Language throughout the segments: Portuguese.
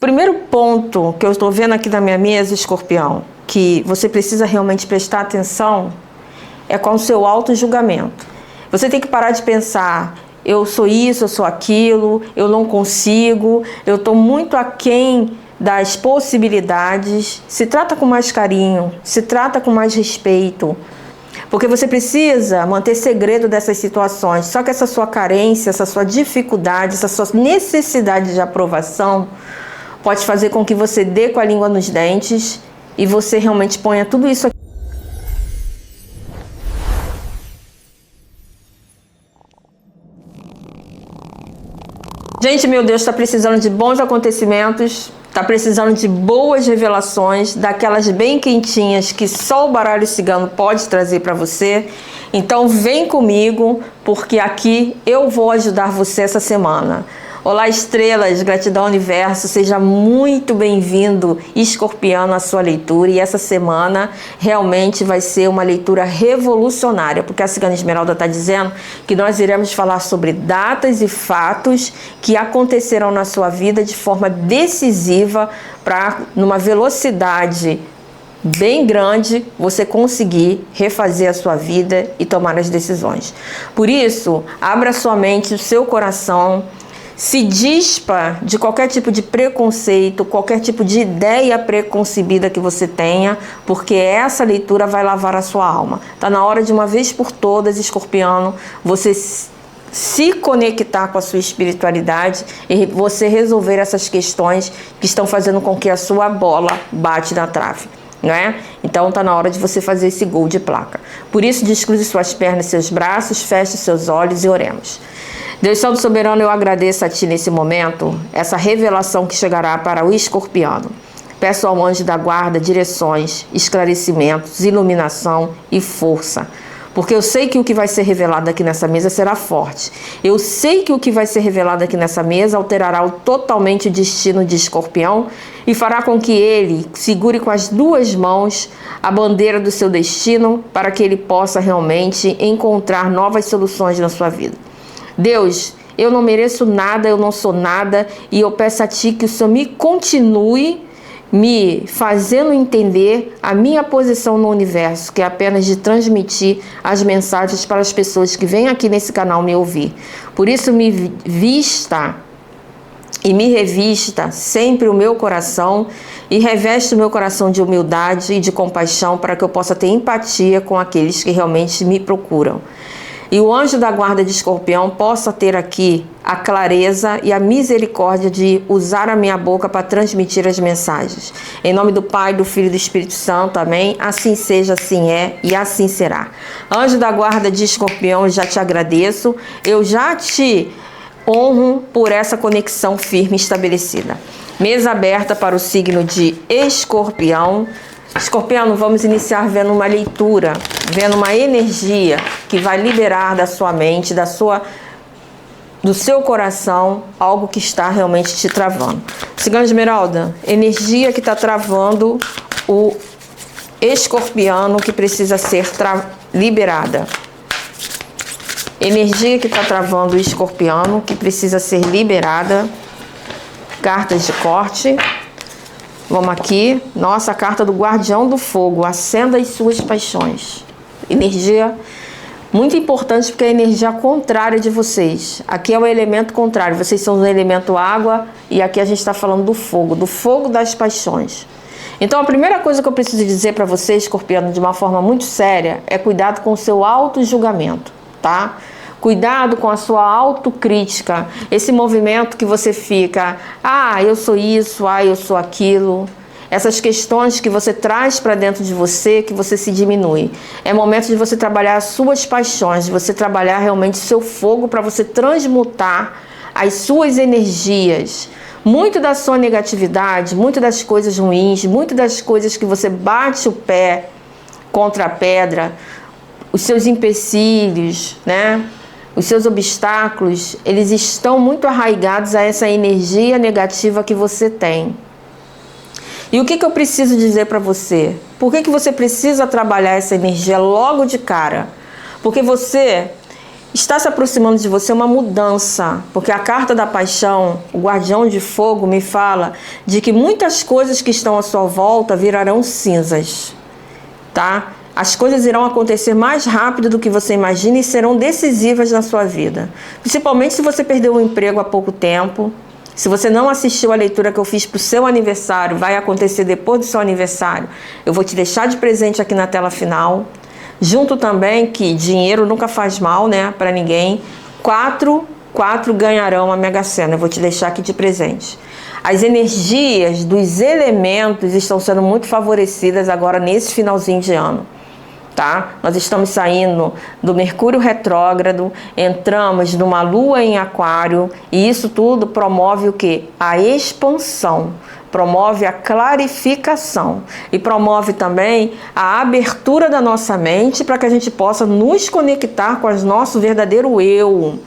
Primeiro ponto que eu estou vendo aqui na minha mesa, Escorpião, que você precisa realmente prestar atenção, é com o seu auto-julgamento. Você tem que parar de pensar, eu sou isso, eu sou aquilo, eu não consigo, eu estou muito aquém das possibilidades. Se trata com mais carinho, se trata com mais respeito, porque você precisa manter segredo dessas situações. Só que essa sua carência, essa sua dificuldade, essa sua necessidade de aprovação pode fazer com que você dê com a língua nos dentes e você realmente ponha tudo isso aqui. Gente, meu Deus, está precisando de bons acontecimentos, está precisando de boas revelações, daquelas bem quentinhas que só o baralho cigano pode trazer para você. Então vem comigo, porque aqui eu vou ajudar você essa semana. Olá, estrelas, gratidão universo, seja muito bem-vindo, escorpiano, à sua leitura. E essa semana realmente vai ser uma leitura revolucionária, porque a Cigana Esmeralda está dizendo que nós iremos falar sobre datas e fatos que aconteceram na sua vida de forma decisiva para, numa velocidade bem grande, você conseguir refazer a sua vida e tomar as decisões. Por isso, abra sua mente, o seu coração, se dispa de qualquer tipo de preconceito, qualquer tipo de ideia preconcebida que você tenha, porque essa leitura vai lavar a sua alma. Está na hora de uma vez por todas, escorpiano, você se conectar com a sua espiritualidade e você resolver essas questões que estão fazendo com que a sua bola bate na trave. Não é? Então está na hora de você fazer esse gol de placa. Por isso, descruze suas pernas e seus braços, feche seus olhos e oremos. Deus Santo Soberano, eu agradeço a Ti nesse momento, essa revelação que chegará para o escorpiano. Peço ao anjo da guarda direções, esclarecimentos, iluminação e força. Porque eu sei que o que vai ser revelado aqui nessa mesa será forte. Eu sei que o que vai ser revelado aqui nessa mesa alterará totalmente o destino de Escorpião e fará com que ele segure com as duas mãos a bandeira do seu destino para que ele possa realmente encontrar novas soluções na sua vida. Deus, eu não mereço nada, eu não sou nada e eu peço a Ti que o Senhor me continue me fazendo entender a minha posição no universo, que é apenas de transmitir as mensagens para as pessoas que vêm aqui nesse canal me ouvir. Por isso, me vista e me revista sempre o meu coração e reveste o meu coração de humildade e de compaixão para que eu possa ter empatia com aqueles que realmente me procuram. E o anjo da guarda de Escorpião possa ter aqui a clareza e a misericórdia de usar a minha boca para transmitir as mensagens. Em nome do Pai, do Filho e do Espírito Santo, amém? Assim seja, assim é e assim será. Anjo da guarda de Escorpião, eu já te agradeço, eu já te honro por essa conexão firme estabelecida. Mesa aberta para o signo de Escorpião. Escorpião, vamos iniciar vendo uma leitura, vendo uma energia que vai liberar da sua mente, do seu coração, algo que está realmente te travando. Cigana Esmeralda, energia que está travando o escorpiano que precisa ser liberada. Energia que está travando o escorpiano que precisa ser liberada. Cartas de corte. Vamos aqui, nossa, a carta do Guardião do Fogo, acenda as suas paixões. Energia muito importante porque é a energia contrária de vocês. Aqui é o elemento contrário, vocês são o elemento água e aqui a gente está falando do fogo das paixões. Então a primeira coisa que eu preciso dizer para vocês, escorpiano, de uma forma muito séria, é cuidado com o seu auto-julgamento, tá? Cuidado com a sua autocrítica, esse movimento que você fica, eu sou isso, eu sou aquilo. Essas questões que você traz para dentro de você, que você se diminui. É momento de você trabalhar as suas paixões, de você trabalhar realmente o seu fogo para você transmutar as suas energias. Muito da sua negatividade, muito das coisas ruins, muito das coisas que você bate o pé contra a pedra, os seus empecilhos, né? Os seus obstáculos, eles estão muito arraigados a essa energia negativa que você tem. E o que eu preciso dizer para você? Por que você precisa trabalhar essa energia logo de cara? Porque você está se aproximando de você uma mudança, porque a carta da paixão, o guardião de fogo, me fala de que muitas coisas que estão à sua volta virarão cinzas, tá? As coisas irão acontecer mais rápido do que você imagina e serão decisivas na sua vida. Principalmente se você perdeu um emprego há pouco tempo, se você não assistiu a leitura que eu fiz para o seu aniversário, vai acontecer depois do seu aniversário. Eu vou te deixar de presente aqui na tela final. Junto também que dinheiro nunca faz mal, né, para ninguém. 4 ganharão a Mega Sena. Eu vou te deixar aqui de presente. As energias dos elementos estão sendo muito favorecidas agora nesse finalzinho de ano, tá? Nós estamos saindo do Mercúrio retrógrado, entramos numa Lua em Aquário e isso tudo promove o quê? A expansão. Promove a clarificação e promove também a abertura da nossa mente para que a gente possa nos conectar com o nosso verdadeiro eu.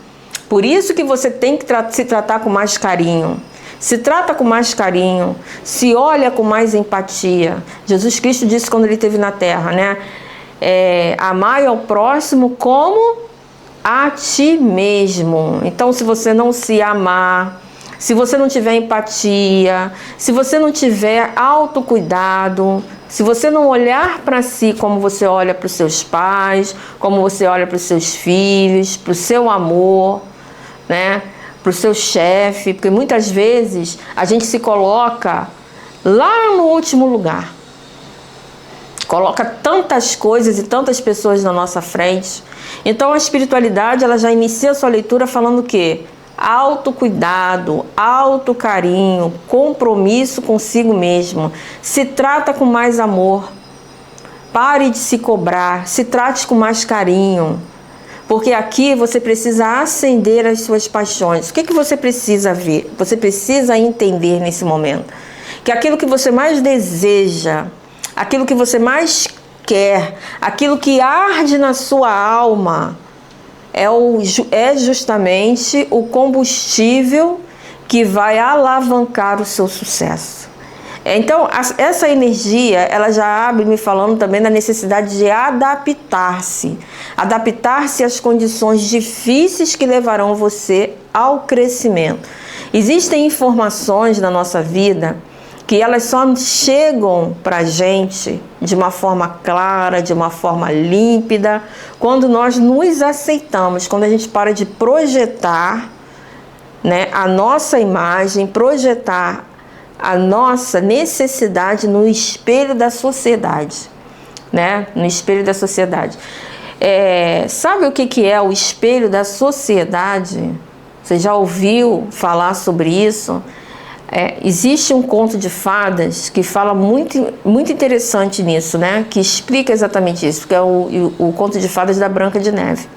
Por isso que você tem que se tratar com mais carinho. Se trata com mais carinho, se olha com mais empatia. Jesus Cristo disse quando ele esteve na Terra, né? Amai ao próximo como a ti mesmo. Então, se você não se amar, se você não tiver empatia, se você não tiver autocuidado, se você não olhar para si como você olha para os seus pais, como você olha para os seus filhos, para o seu amor, né? Para o seu chefe, porque muitas vezes a gente se coloca lá no último lugar. Coloca tantas coisas e tantas pessoas na nossa frente. Então a espiritualidade ela já inicia a sua leitura falando o quê? Autocuidado, autocarinho, compromisso consigo mesmo. Se trata com mais amor. Pare de se cobrar, se trate com mais carinho. Porque aqui você precisa acender as suas paixões. O que você precisa ver? Você precisa entender nesse momento que aquilo que você mais deseja, aquilo que você mais quer, aquilo que arde na sua alma, é justamente o combustível que vai alavancar o seu sucesso. Então, essa energia, ela já abre me falando também da necessidade de adaptar-se. Adaptar-se às condições difíceis que levarão você ao crescimento. Existem informações na nossa vida que elas só chegam para a gente de uma forma clara, de uma forma límpida, quando nós nos aceitamos, quando a gente para de projetar, né, a nossa imagem, projetar a nossa necessidade no espelho da sociedade, né? No espelho da sociedade. Sabe o que é o espelho da sociedade? Você já ouviu falar sobre isso? Existe um conto de fadas que fala muito interessante nisso, né? Que explica exatamente isso, que é o conto de fadas da Branca de Neve.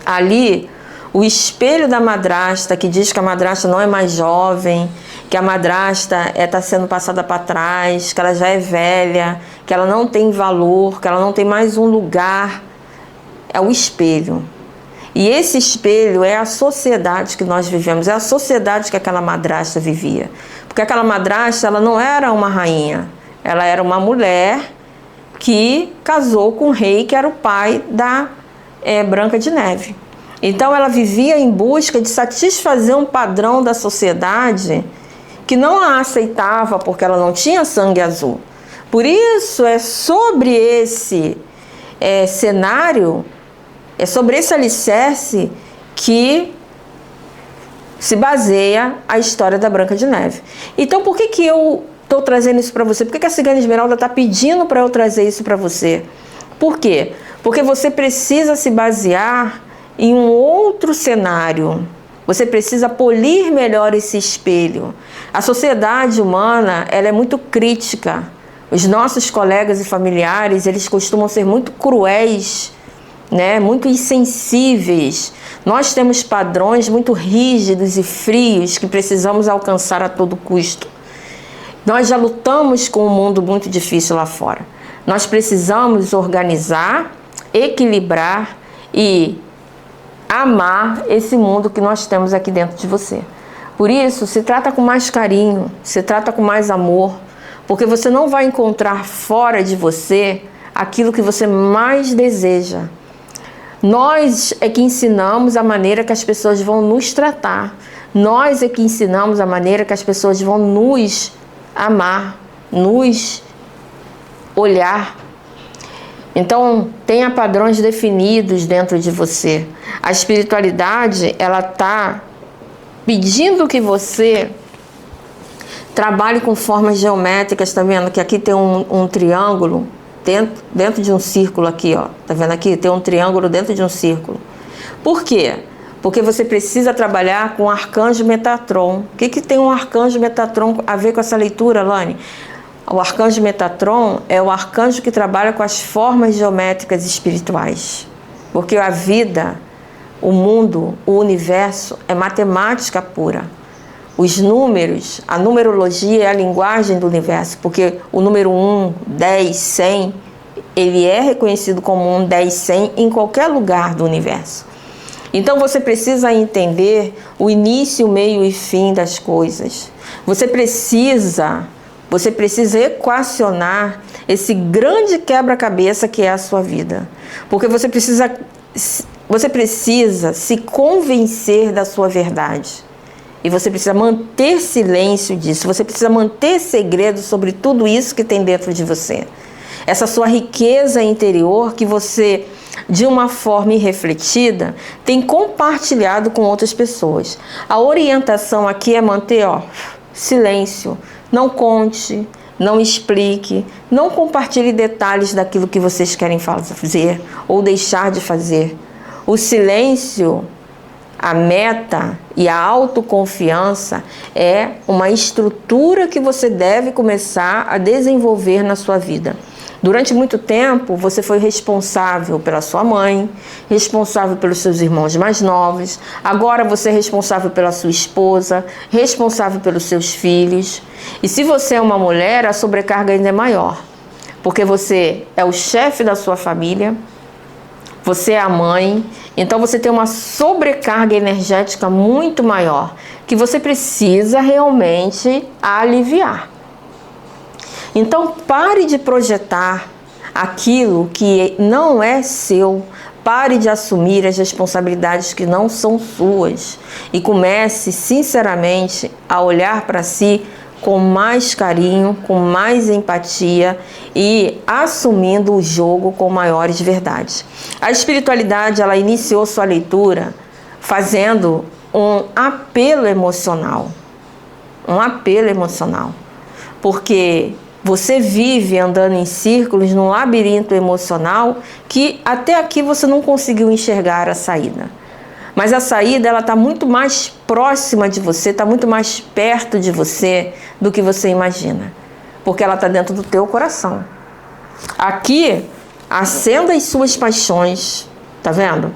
Ali, o espelho da madrasta, que diz que a madrasta não é mais jovem, que a madrasta está sendo passada para trás, que ela já é velha, que ela não tem valor, que ela não tem mais um lugar, é o espelho. E esse espelho é a sociedade que nós vivemos, é a sociedade que aquela madrasta vivia. Porque aquela madrasta, ela não era uma rainha, ela era uma mulher que casou com o rei, que era o pai da Branca de Neve. Então ela vivia em busca de satisfazer um padrão da sociedade que não a aceitava porque ela não tinha sangue azul. Por isso é sobre esse cenário, é sobre esse alicerce que se baseia a história da Branca de Neve. Então por que eu estou trazendo isso para você? Por que a Cigana Esmeralda está pedindo para eu trazer isso para você? Por quê? Porque você precisa se basear em um outro cenário. Você precisa polir melhor esse espelho. A sociedade humana, ela é muito crítica. Os nossos colegas e familiares, eles costumam ser muito cruéis, né? Muito insensíveis. Nós temos padrões muito rígidos e frios que precisamos alcançar a todo custo. Nós já lutamos com um mundo muito difícil lá fora. Nós precisamos organizar, equilibrar e amar esse mundo que nós temos aqui dentro de você. Por isso, se trata com mais carinho, se trata com mais amor, porque você não vai encontrar fora de você aquilo que você mais deseja. Nós é que ensinamos a maneira que as pessoas vão nos tratar. Nós é que ensinamos a maneira que as pessoas vão nos amar, nos olhar. Então, tenha padrões definidos dentro de você. A espiritualidade, ela está pedindo que você trabalhe com formas geométricas. Tá vendo que aqui tem um triângulo dentro de um círculo aqui, ó. Tá vendo aqui? Tem um triângulo dentro de um círculo. Por quê? Porque você precisa trabalhar com o arcanjo Metatron. O que tem um arcanjo Metatron a ver com essa leitura, Lani? O arcanjo Metatron é o arcanjo que trabalha com as formas geométricas espirituais. Porque a vida, o mundo, o universo é matemática pura. Os números, a numerologia é a linguagem do universo, porque o número 1, 10, 100, ele é reconhecido como 1, 10, 100 em qualquer lugar do universo. Então você precisa entender o início, o meio e fim das coisas. Você precisa equacionar esse grande quebra-cabeça que é a sua vida. Porque você precisa se convencer da sua verdade. E você precisa manter silêncio disso. Você precisa manter segredo sobre tudo isso que tem dentro de você. Essa sua riqueza interior que você, de uma forma irrefletida, tem compartilhado com outras pessoas. A orientação aqui é manter, silêncio. Não conte, não explique, não compartilhe detalhes daquilo que vocês querem fazer ou deixar de fazer. O silêncio, a meta e a autoconfiança é uma estrutura que você deve começar a desenvolver na sua vida. Durante muito tempo, você foi responsável pela sua mãe, responsável pelos seus irmãos mais novos. Agora você é responsável pela sua esposa, responsável pelos seus filhos. E se você é uma mulher, a sobrecarga ainda é maior. Porque você é o chefe da sua família, você é a mãe, então você tem uma sobrecarga energética muito maior, que você precisa realmente aliviar. Então pare de projetar aquilo que não é seu, pare de assumir as responsabilidades que não são suas e comece sinceramente a olhar para si com mais carinho, com mais empatia e assumindo o jogo com maiores verdades. A espiritualidade, ela iniciou sua leitura fazendo um apelo emocional. Um apelo emocional. Porque você vive andando em círculos num labirinto emocional que até aqui você não conseguiu enxergar a saída. Mas a saída, ela está muito mais próxima de você, está muito mais perto de você do que você imagina. Porque ela está dentro do teu coração. Aqui, acenda as suas paixões. Tá vendo?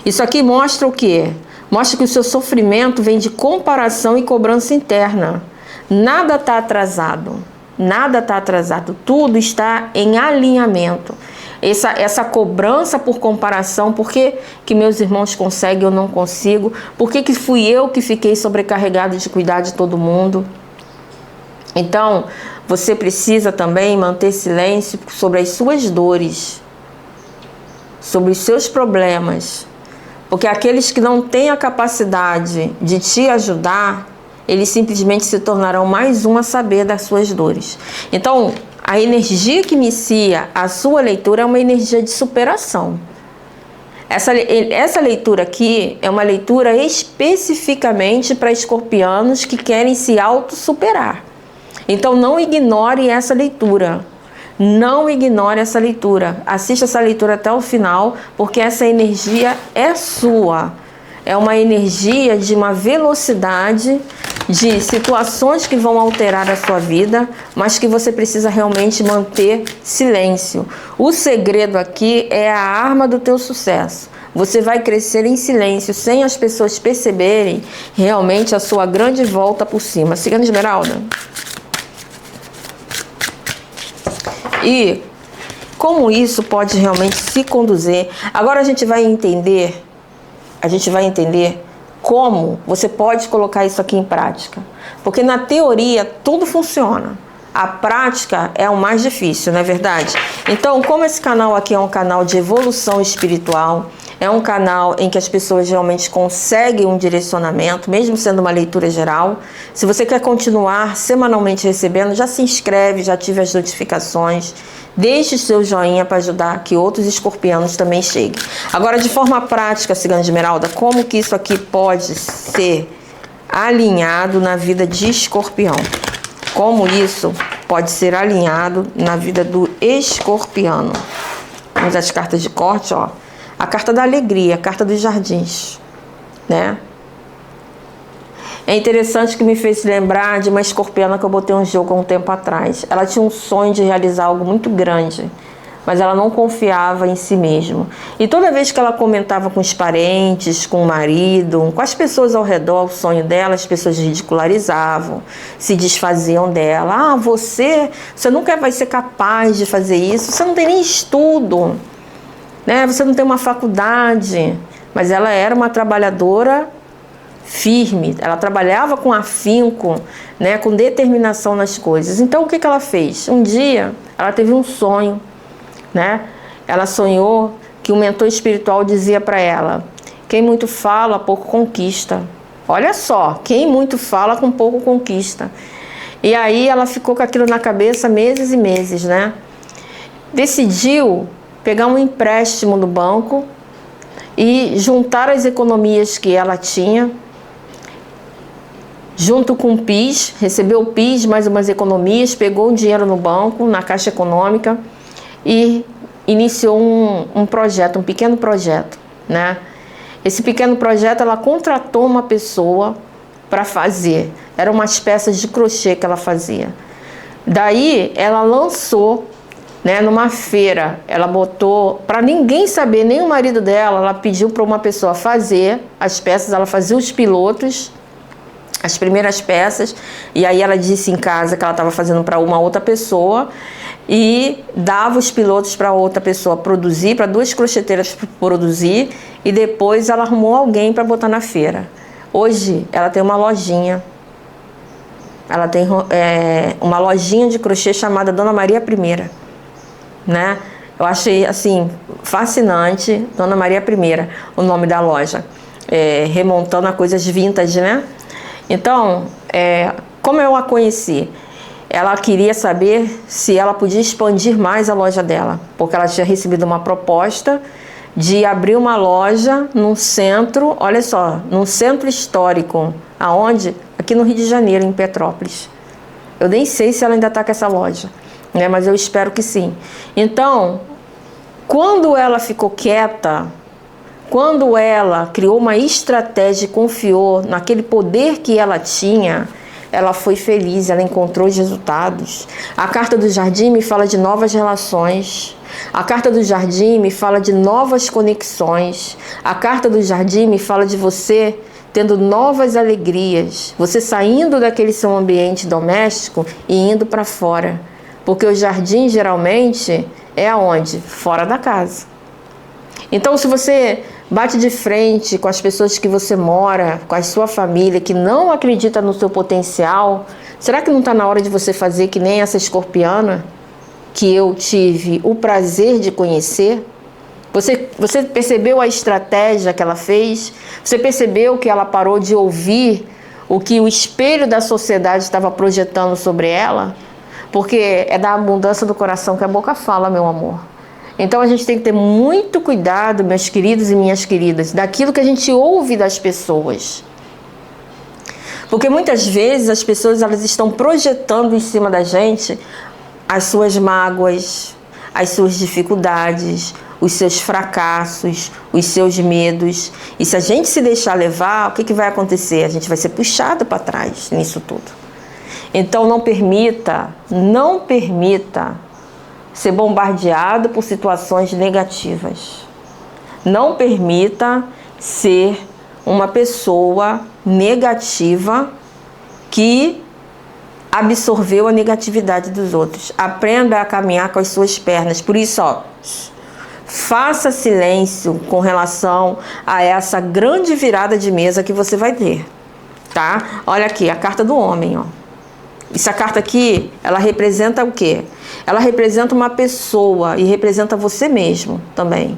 Isso aqui mostra o quê? Mostra que o seu sofrimento vem de comparação e cobrança interna. Nada está atrasado. Nada está atrasado. Tudo está em alinhamento. Essa cobrança por comparação, por que meus irmãos conseguem e eu não consigo? Por que fui eu que fiquei sobrecarregado de cuidar de todo mundo? Então, você precisa também manter silêncio sobre as suas dores, sobre os seus problemas. Porque aqueles que não têm a capacidade de te ajudar, eles simplesmente se tornarão mais um a saber das suas dores. Então, a energia que inicia a sua leitura é uma energia de superação. Essa leitura aqui é uma leitura especificamente para escorpianos que querem se auto-superar. Então, não ignore essa leitura. Não ignore essa leitura. Assista essa leitura até o final, porque essa energia é sua. É uma energia de uma velocidade, de situações que vão alterar a sua vida, mas que você precisa realmente manter silêncio. O segredo aqui é a arma do teu sucesso. Você vai crescer em silêncio, sem as pessoas perceberem realmente a sua grande volta por cima. Cigana Esmeralda. E como isso pode realmente se conduzir. Agora a gente vai entender como você pode colocar isso aqui em prática. Porque na teoria tudo funciona. A prática é o mais difícil, não é verdade? Então, como esse canal aqui é um canal de evolução espiritual, É um canal em que as pessoas realmente conseguem um direcionamento, mesmo sendo uma leitura geral. Se você quer continuar semanalmente recebendo, já se inscreve, já ative as notificações. Deixe seu joinha para ajudar que outros escorpianos também cheguem. Agora, de forma prática, Cigana de Esmeralda, como que isso aqui pode ser alinhado na vida de escorpião? Como isso pode ser alinhado na vida do escorpiano? Vamos às cartas de corte, ó. A carta da alegria, a carta dos jardins, né? É interessante que me fez lembrar de uma escorpiana que eu botei um jogo há um tempo atrás. Ela tinha um sonho de realizar algo muito grande, mas ela não confiava em si mesma. E toda vez que ela comentava com os parentes, com o marido, com as pessoas ao redor, o sonho dela, as pessoas ridicularizavam, se desfaziam dela. Ah, você nunca vai ser capaz de fazer isso, você não tem nem estudo, né? Você não tem uma faculdade. Mas ela era uma trabalhadora firme, ela trabalhava com afinco, né, com determinação nas coisas. Então o que ela fez? Um dia ela teve um sonho, né? Ela sonhou que o mentor espiritual dizia para ela: quem muito fala, pouco conquista. Olha só, quem muito fala, com pouco conquista. E aí ela ficou com aquilo na cabeça meses e meses, né? Decidiu pegar um empréstimo no banco e juntar as economias que ela tinha, junto com o PIS, recebeu o PIS, mais umas economias, pegou o dinheiro no banco, na Caixa Econômica, e iniciou um projeto, um pequeno projeto, né? Esse pequeno projeto, ela contratou uma pessoa para fazer. Eram umas peças de crochê que ela fazia. Daí, ela lançou, né, numa feira. Ela botou, para ninguém saber, nem o marido dela, ela pediu para uma pessoa fazer as peças, ela fazia os pilotos, as primeiras peças, e aí ela disse em casa que ela estava fazendo para uma outra pessoa, e dava os pilotos para outra pessoa produzir, para duas crocheteiras produzir, e depois ela arrumou alguém para botar na feira. Hoje ela tem uma lojinha, ela tem uma lojinha de crochê chamada Dona Maria I, né? Eu achei assim fascinante, Dona Maria I, o nome da loja, remontando a coisas vintage, né? Então, como eu a conheci? Ela queria saber se ela podia expandir mais a loja dela, porque ela tinha recebido uma proposta de abrir uma loja num centro, olha só, num centro histórico. Aonde? Aqui no Rio de Janeiro, em Petrópolis. Eu nem sei se ela ainda está com essa loja, né? Mas eu espero que sim. Então, quando ela ficou quieta, quando ela criou uma estratégia e confiou naquele poder que ela tinha, ela foi feliz, ela encontrou os resultados. A carta do jardim me fala de novas relações. A carta do jardim me fala de novas conexões. A carta do jardim me fala de você tendo novas alegrias. Você saindo daquele seu ambiente doméstico e indo para fora. Porque o jardim geralmente é aonde? Fora da casa. Então, se você bate de frente com as pessoas que você mora, com a sua família, que não acredita no seu potencial, será que não está na hora de você fazer que nem essa escorpiana que eu tive o prazer de conhecer? Você percebeu a estratégia que ela fez? Você percebeu que ela parou de ouvir o que o espelho da sociedade estava projetando sobre ela? Porque é da abundância do coração que a boca fala, meu amor. Então a gente tem que ter muito cuidado, meus queridos e minhas queridas, daquilo que a gente ouve das pessoas. Porque muitas vezes as pessoas elas estão projetando em cima da gente as suas mágoas, as suas dificuldades, os seus fracassos, os seus medos. E se a gente se deixar levar, o que vai acontecer? A gente vai ser puxado para trás nisso tudo. Então não permita ser bombardeado por situações negativas. Não permita ser uma pessoa negativa que absorveu a negatividade dos outros. Aprenda a caminhar com as suas pernas. Por isso, ó, faça silêncio com relação a essa grande virada de mesa que você vai ter, tá? Olha aqui, a carta do homem, ó. Essa carta aqui, ela representa o quê? Ela representa uma pessoa e representa você mesmo também.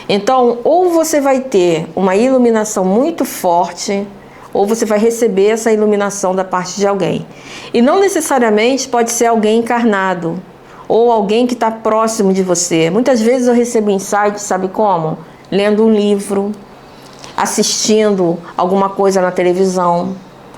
Então, ou você vai ter uma iluminação muito forte, ou você vai receber essa iluminação da parte de alguém. E não necessariamente pode ser alguém encarnado, ou alguém que está próximo de você. Muitas vezes eu recebo insight, sabe como? Lendo um livro, assistindo alguma coisa na televisão.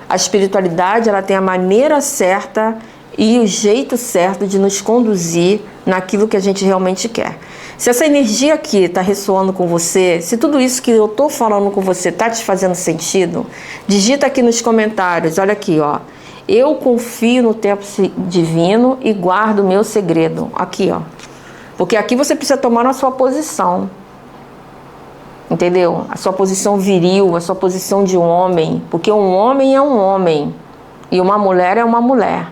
A espiritualidade, ela tem a maneira certa e o jeito certo de nos conduzir naquilo que a gente realmente quer. Se essa energia aqui está ressoando com você, se tudo isso que eu estou falando com você está te fazendo sentido, digita aqui nos comentários, olha aqui, ó. Eu confio no tempo divino e guardo o meu segredo. Aqui, ó. Porque aqui você precisa tomar a sua posição. Entendeu? A sua posição viril, a sua posição de homem. Porque um homem é um homem. E uma mulher é uma mulher.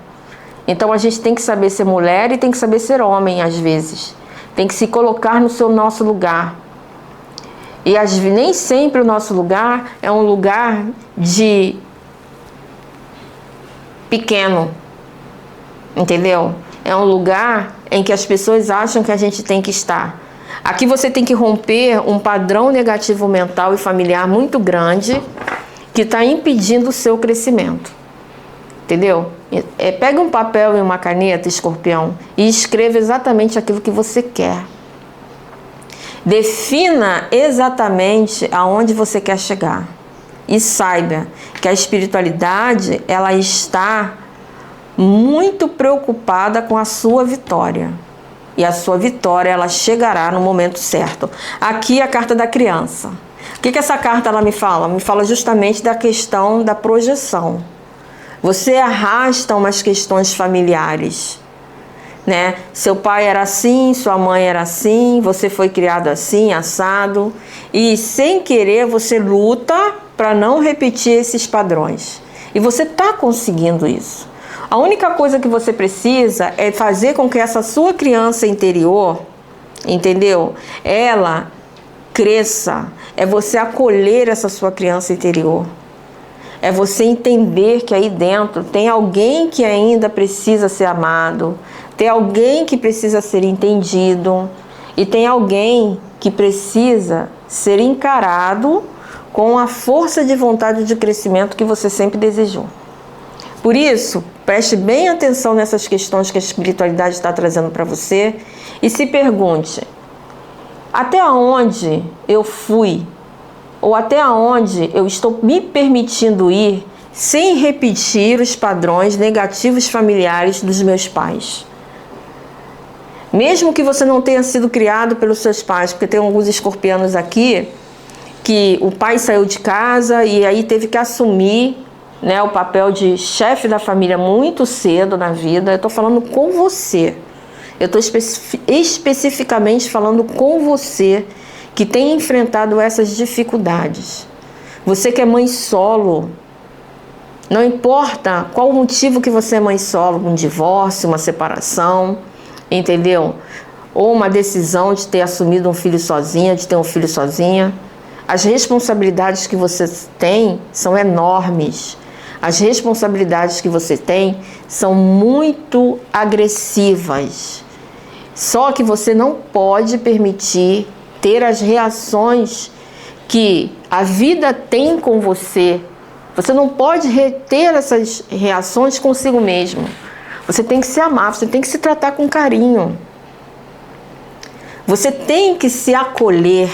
Então a gente tem que saber ser mulher e tem que saber ser homem às vezes. Tem que se colocar no nosso lugar. E nem sempre o nosso lugar é um lugar de pequeno, entendeu? É um lugar em que as pessoas acham que a gente tem que estar. Aqui você tem que romper um padrão negativo mental e familiar muito grande que está impedindo o seu crescimento, entendeu? Pega um papel e uma caneta, escorpião, e escreva exatamente aquilo que você quer. Defina exatamente aonde você quer chegar. E saiba que a espiritualidade, ela está muito preocupada com a sua vitória. E a sua vitória, ela chegará no momento certo. Aqui a carta da criança. O que essa carta ela me fala? Me fala justamente da questão da projeção. Você arrasta umas questões familiares, né? Seu pai era assim, sua mãe era assim, você foi criado assim, assado. E sem querer você luta para não repetir esses padrões. E você está conseguindo isso. A única coisa que você precisa é fazer com que essa sua criança interior, entendeu? Ela cresça. É você acolher essa sua criança interior. É você entender que aí dentro tem alguém que ainda precisa ser amado, tem alguém que precisa ser entendido e tem alguém que precisa ser encarado com a força de vontade de crescimento que você sempre desejou. Por isso, preste bem atenção nessas questões que a espiritualidade está trazendo para você e se pergunte: até onde eu fui? Ou até onde eu estou me permitindo ir sem repetir os padrões negativos familiares dos meus pais? Mesmo que você não tenha sido criado pelos seus pais, porque tem alguns escorpianos aqui que o pai saiu de casa e aí teve que assumir, né, o papel de chefe da família muito cedo na vida. Eu estou falando com você. Eu estou especificamente falando com você que tem enfrentado essas dificuldades. Você que é mãe solo, não importa qual o motivo que você é mãe solo, um divórcio, uma separação, entendeu? Ou uma decisão de ter assumido um filho sozinha, de ter um filho sozinha. As responsabilidades que você tem são enormes. As responsabilidades que você tem são muito agressivas. Só que você não pode permitir ter as reações que a vida tem com você. Você não pode reter essas reações consigo mesmo. Você tem que se amar, você tem que se tratar com carinho. Você tem que se acolher,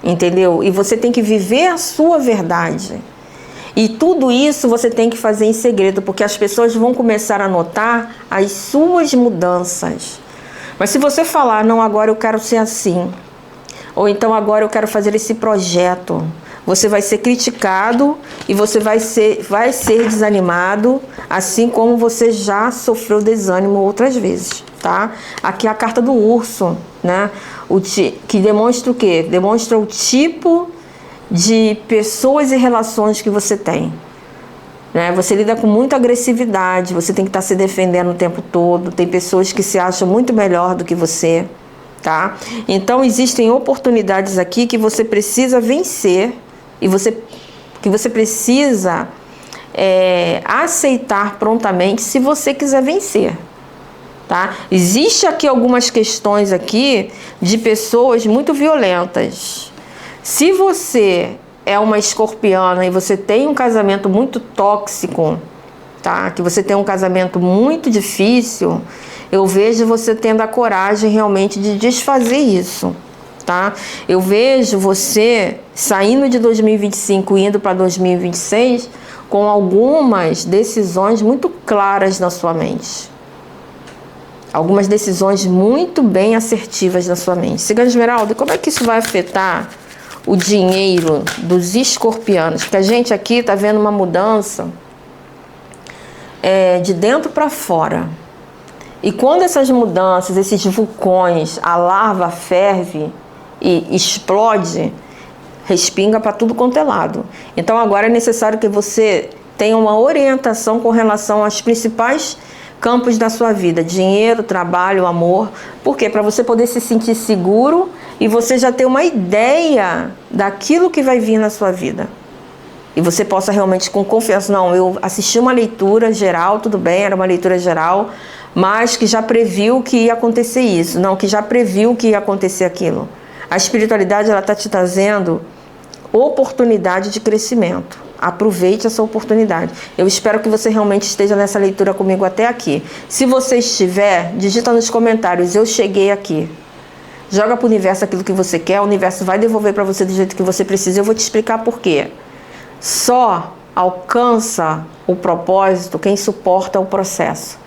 entendeu? E você tem que viver a sua verdade. E tudo isso você tem que fazer em segredo, porque as pessoas vão começar a notar as suas mudanças. Mas se você falar, não, agora eu quero ser assim, ou então agora eu quero fazer esse projeto, você vai ser criticado e você vai ser desanimado, assim como você já sofreu desânimo outras vezes, tá? Aqui é a carta do urso, né? Que demonstra o quê? Demonstra o tipo de pessoas e relações que você tem, né? Você lida com muita agressividade, você tem que estar se defendendo o tempo todo, tem pessoas que se acham muito melhor do que você, tá? Então existem oportunidades aqui que você precisa vencer e que você precisa aceitar prontamente se você quiser vencer, tá? Existe aqui algumas questões aqui de pessoas muito violentas. Se você é uma escorpiana e você tem um casamento muito tóxico, tá? Que você tem um casamento muito difícil, eu vejo você tendo a coragem realmente de desfazer isso, tá? Eu vejo você saindo de 2025 e indo para 2026 com algumas decisões muito claras na sua mente. Algumas decisões muito bem assertivas na sua mente. Cigana Esmeralda, como é que isso vai afetar o dinheiro dos escorpianos? Porque a gente aqui está vendo uma mudança de dentro para fora. E quando essas mudanças, esses vulcões, a lava ferve e explode, respinga para tudo quanto é lado. Então agora é necessário que você tenha uma orientação com relação aos principais campos da sua vida: dinheiro, trabalho, amor. Por quê? Para você poder se sentir seguro e você já ter uma ideia daquilo que vai vir na sua vida. E você possa realmente, com confiança, não, eu assisti uma leitura geral, tudo bem, era uma leitura geral, mas que já previu que ia acontecer isso, não, que já previu que ia acontecer aquilo. A espiritualidade, ela está te trazendo oportunidade de crescimento. Aproveite essa oportunidade. Eu espero que você realmente esteja nessa leitura comigo até aqui. Se você estiver, digita nos comentários: eu cheguei aqui. Joga para o universo aquilo que você quer, o universo vai devolver para você do jeito que você precisa. Eu vou te explicar por quê. Só alcança o propósito quem suporta o processo.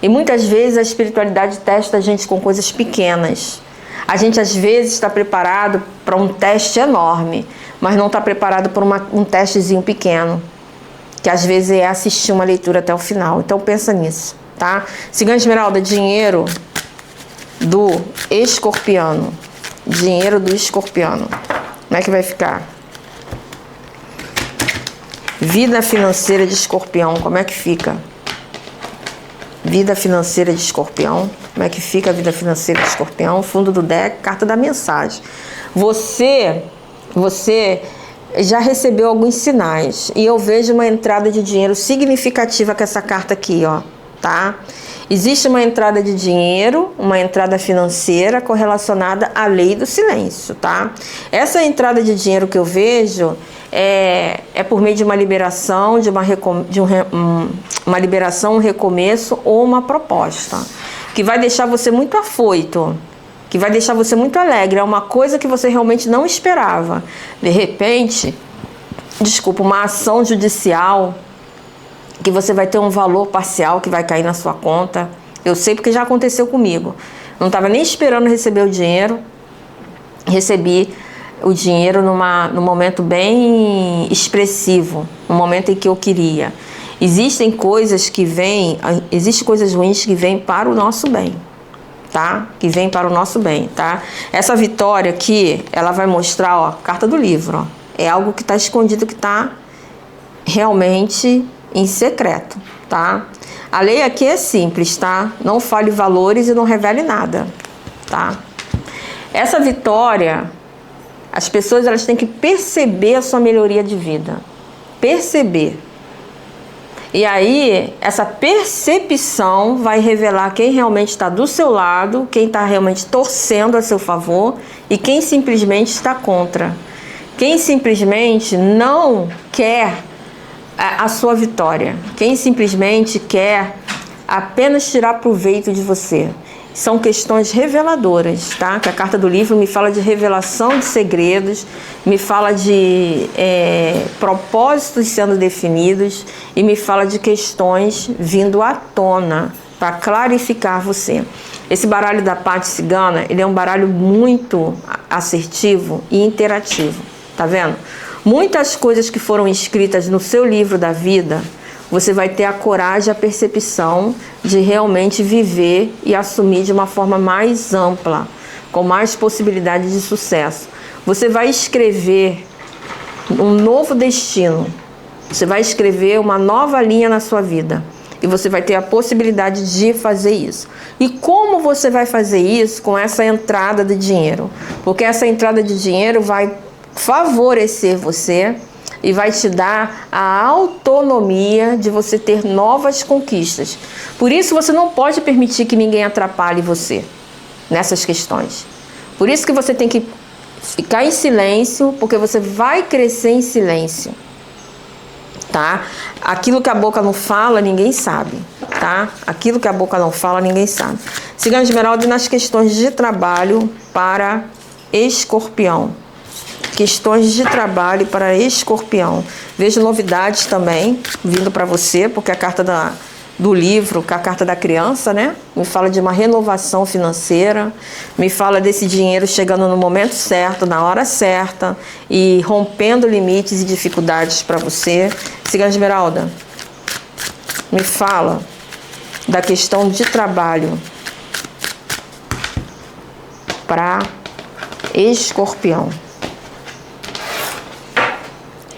E muitas vezes a espiritualidade testa a gente com coisas pequenas. A gente às vezes está preparado para um teste enorme, mas não está preparado para um testezinho pequeno, que às vezes é assistir uma leitura até o final. Então pensa nisso, tá? Cigana Esmeralda, dinheiro do escorpiano. Dinheiro do escorpiano. Como é que vai ficar? Vida financeira de escorpião, como é que fica? Vida financeira de escorpião. Como é que fica a vida financeira de escorpião? Fundo do deck, carta da mensagem. Você já recebeu alguns sinais. E eu vejo uma entrada de dinheiro significativa com essa carta aqui, ó. Tá? Existe uma entrada de dinheiro, uma entrada financeira correlacionada à lei do silêncio, tá? Essa entrada de dinheiro que eu vejo é por meio de uma liberação, uma liberação, um recomeço ou uma proposta, que vai deixar você muito afoito, que vai deixar você muito alegre. É uma coisa que você realmente não esperava. De repente, uma ação judicial, que você vai ter um valor parcial que vai cair na sua conta. Eu sei porque já aconteceu comigo. Não estava nem esperando receber o dinheiro. Recebi o dinheiro num momento bem expressivo, no momento em que eu queria. Existem coisas ruins que vêm para o nosso bem, tá? Que vêm para o nosso bem, tá? Essa vitória aqui, ela vai mostrar, ó, carta do livro, ó. É algo que está escondido, que está realmente em secreto, tá? A lei aqui é simples, tá? Não fale valores e não revele nada, tá? Essa vitória, as pessoas, elas têm que perceber a sua melhoria de vida. Perceber. E aí, essa percepção vai revelar quem realmente está do seu lado, quem está realmente torcendo a seu favor e quem simplesmente está contra. Quem simplesmente não quer a sua vitória. Quem simplesmente quer apenas tirar proveito de você. São questões reveladoras, tá? Que a carta do livro me fala de revelação de segredos, me fala de propósitos sendo definidos e me fala de questões vindo à tona para clarificar você. Esse baralho da Pati Cigana, ele é um baralho muito assertivo e interativo, tá vendo? Muitas coisas que foram escritas no seu livro da vida, você vai ter a coragem, a percepção de realmente viver e assumir de uma forma mais ampla, com mais possibilidade de sucesso. Você vai escrever um novo destino, você vai escrever uma nova linha na sua vida e você vai ter a possibilidade de fazer isso. E como você vai fazer isso? Com essa entrada de dinheiro, porque essa entrada de dinheiro vai favorecer você e vai te dar a autonomia de você ter novas conquistas. Por isso você não pode permitir que ninguém atrapalhe você nessas questões. Por isso que você tem que ficar em silêncio, porque você vai crescer em silêncio, tá? Aquilo que a boca não fala, ninguém sabe, tá? Aquilo que a boca não fala, ninguém sabe. Cigana Esmeralda nas questões de trabalho para Escorpião. Questões de trabalho para Escorpião. Vejo novidades também vindo para você, porque a carta do livro, que é a carta da criança, né? Me fala de uma renovação financeira, me fala desse dinheiro chegando no momento certo, na hora certa e rompendo limites e dificuldades para você. Cigana Esmeralda, me fala da questão de trabalho para Escorpião.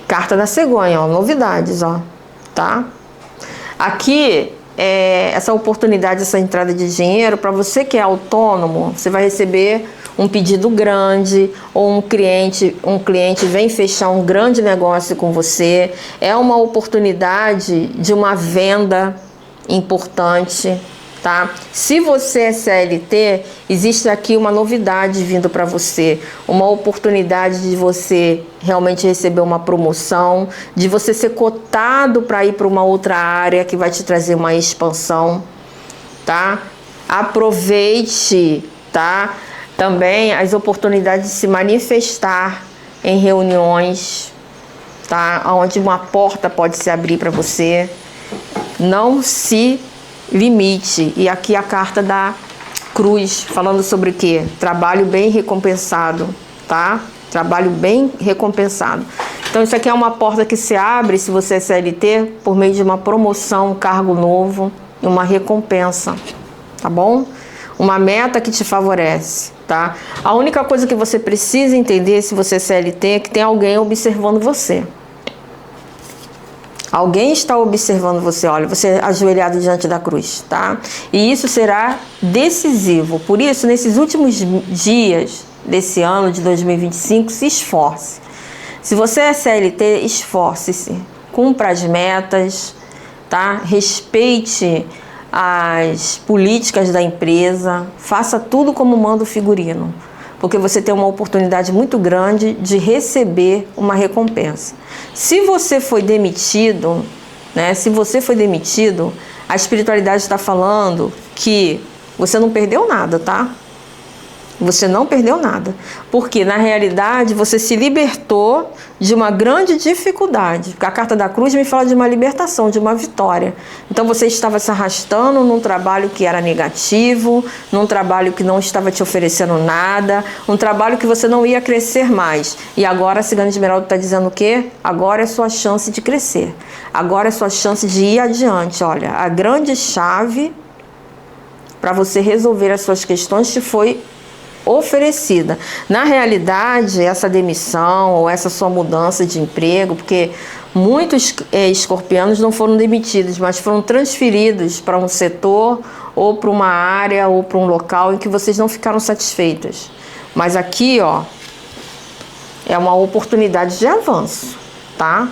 Carta da cegonha, ó, novidades, ó, tá? Aqui, essa oportunidade, essa entrada de dinheiro, para você que é autônomo, você vai receber um pedido grande, ou um cliente vem fechar um grande negócio com você. É uma oportunidade de uma venda importante, tá? Se você é CLT, existe aqui uma novidade vindo para você, uma oportunidade de você realmente receber uma promoção, de você ser cotado para ir para uma outra área que vai te trazer uma expansão, tá? Aproveite, tá? Também as oportunidades de se manifestar em reuniões, tá? Onde uma porta pode se abrir para você. Não se limite. E aqui a carta da cruz, falando sobre o quê? Trabalho bem recompensado, tá? Trabalho bem recompensado. Então isso aqui é uma porta que se abre, se você é CLT, por meio de uma promoção, um cargo novo e uma recompensa, tá bom? Uma meta que te favorece, tá? A única coisa que você precisa entender, se você é CLT, é que tem alguém observando você. Alguém está observando você, olha, você ajoelhado diante da cruz, tá? E isso será decisivo. Por isso, nesses últimos dias desse ano de 2025, se esforce. Se você é CLT, esforce-se. Cumpra as metas, tá? Respeite as políticas da empresa. Faça tudo como manda o figurino. Porque você tem uma oportunidade muito grande de receber uma recompensa. Se você foi demitido, né? Se você foi demitido, a espiritualidade está falando que você não perdeu nada, tá? Você não perdeu nada. Porque, na realidade, você se libertou de uma grande dificuldade. Porque a carta da cruz me fala de uma libertação, de uma vitória. Então, você estava se arrastando num trabalho que era negativo, num trabalho que não estava te oferecendo nada, um trabalho que você não ia crescer mais. E agora a Cigana Esmeralda está dizendo o quê? Agora é sua chance de crescer. Agora é sua chance de ir adiante. Olha, a grande chave para você resolver as suas questões te foi oferecida. Na realidade, essa demissão ou essa sua mudança de emprego, porque muitos escorpianos não foram demitidos, mas foram transferidos para um setor ou para uma área ou para um local em que vocês não ficaram satisfeitos. Mas aqui, ó, é uma oportunidade de avanço, tá?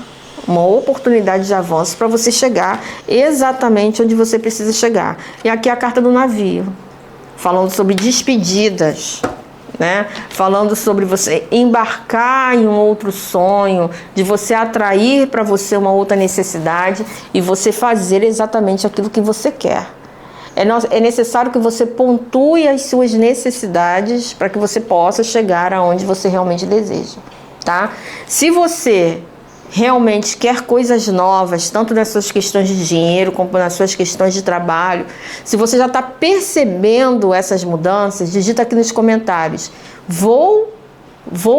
Uma oportunidade de avanço para você chegar exatamente onde você precisa chegar. E aqui é a carta do navio, falando sobre despedidas, né? Falando sobre você embarcar em um outro sonho, de você atrair para você uma outra necessidade e você fazer exatamente aquilo que você quer. É necessário que você pontue as suas necessidades para que você possa chegar aonde você realmente deseja, tá? Se você realmente quer coisas novas, tanto nas suas questões de dinheiro como nas suas questões de trabalho, se você já está percebendo essas mudanças, digita aqui nos comentários: vou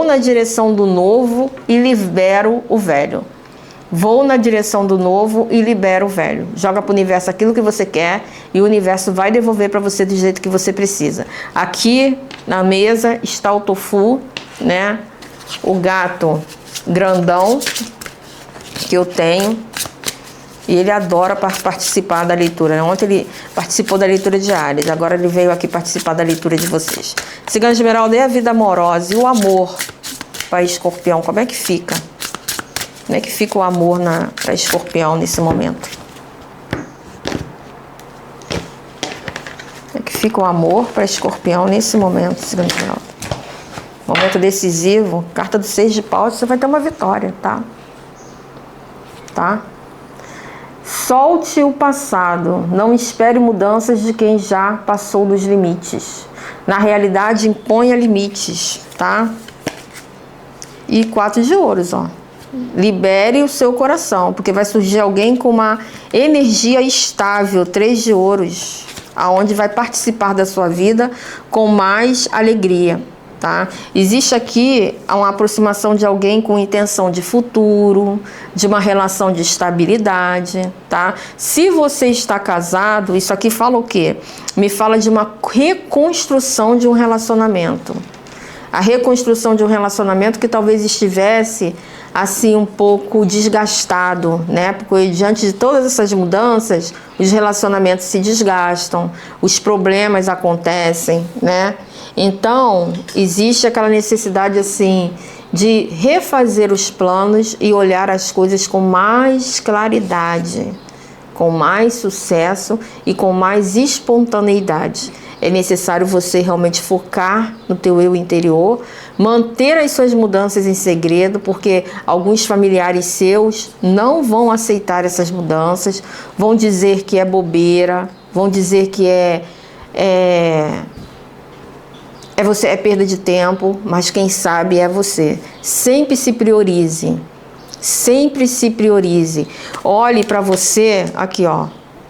na direção do novo e libero o velho. Vou na direção do novo e libero o velho. Joga para o universo aquilo que você quer e o universo vai devolver para você do jeito que você precisa. Aqui na mesa está o tofu, né? O gato grandão que eu tenho, e ele adora participar da leitura. Ontem ele participou da leitura de Áries, agora ele veio aqui participar da leitura de vocês. Cigana Esmeralda, e a vida amorosa e o amor para Escorpião, como é que fica? Como é que fica o amor para Escorpião nesse momento? Como é que fica o amor para Escorpião nesse momento, signo Esmeralda? Momento decisivo, carta do 6 de paus, você vai ter uma vitória, tá? Tá? Solte o passado, não espere mudanças de quem já passou dos limites. Na realidade, imponha limites, tá? E 4 de ouros, ó. Libere o seu coração, porque vai surgir alguém com uma energia estável, 3 de ouros, aonde vai participar da sua vida com mais alegria, tá? Existe aqui uma aproximação de alguém com intenção de futuro, de uma relação de estabilidade, tá? Se você está casado, isso aqui fala o quê? Me fala de uma reconstrução de um relacionamento. A reconstrução de um relacionamento que talvez estivesse assim um pouco desgastado, né? Porque diante de todas essas mudanças, os relacionamentos se desgastam, os problemas acontecem, né? Então, existe aquela necessidade assim de refazer os planos e olhar as coisas com mais claridade, com mais sucesso e com mais espontaneidade. É necessário você realmente focar no teu eu interior, manter as suas mudanças em segredo, porque alguns familiares seus não vão aceitar essas mudanças, vão dizer que é bobeira, vão dizer que é perda de tempo, mas quem sabe é você. Sempre se priorize. Sempre se priorize. Olhe para você, aqui ó,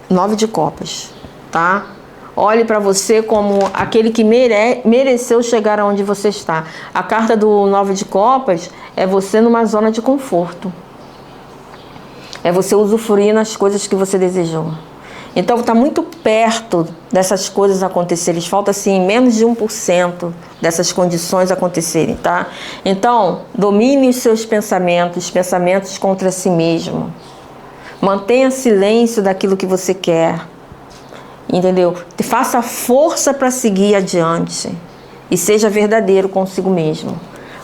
9 de copas, tá? Olhe para você como aquele que mereceu chegar aonde você está. A carta do 9 de copas é você numa zona de conforto. É você usufruir nas coisas que você desejou. Então está muito perto dessas coisas acontecerem. Falta assim menos de 1% dessas condições acontecerem, tá? Então, domine os seus pensamentos contra si mesmo. Mantenha silêncio daquilo que você quer. Entendeu? Faça força para seguir adiante e seja verdadeiro consigo mesmo.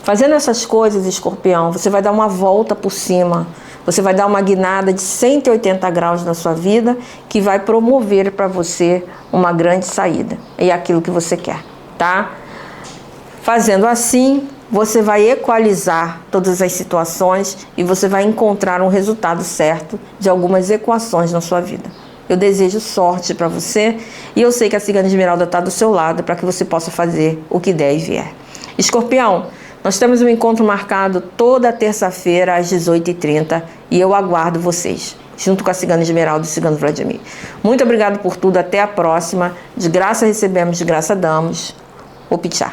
Fazendo essas coisas, Escorpião, você vai dar uma volta por cima. Você vai dar uma guinada de 180 graus na sua vida que vai promover para você uma grande saída. E é aquilo que você quer, tá? Fazendo assim, você vai equalizar todas as situações e você vai encontrar um resultado certo de algumas equações na sua vida. Eu desejo sorte para você e eu sei que a Cigana Esmeralda está do seu lado para que você possa fazer o que der e vier. Escorpião, nós temos um encontro marcado toda terça-feira às 18h30 e eu aguardo vocês, junto com a Cigana Esmeralda e o Cigano Vladimir. Muito obrigado por tudo, até a próxima. De graça recebemos, de graça damos. O Pichá.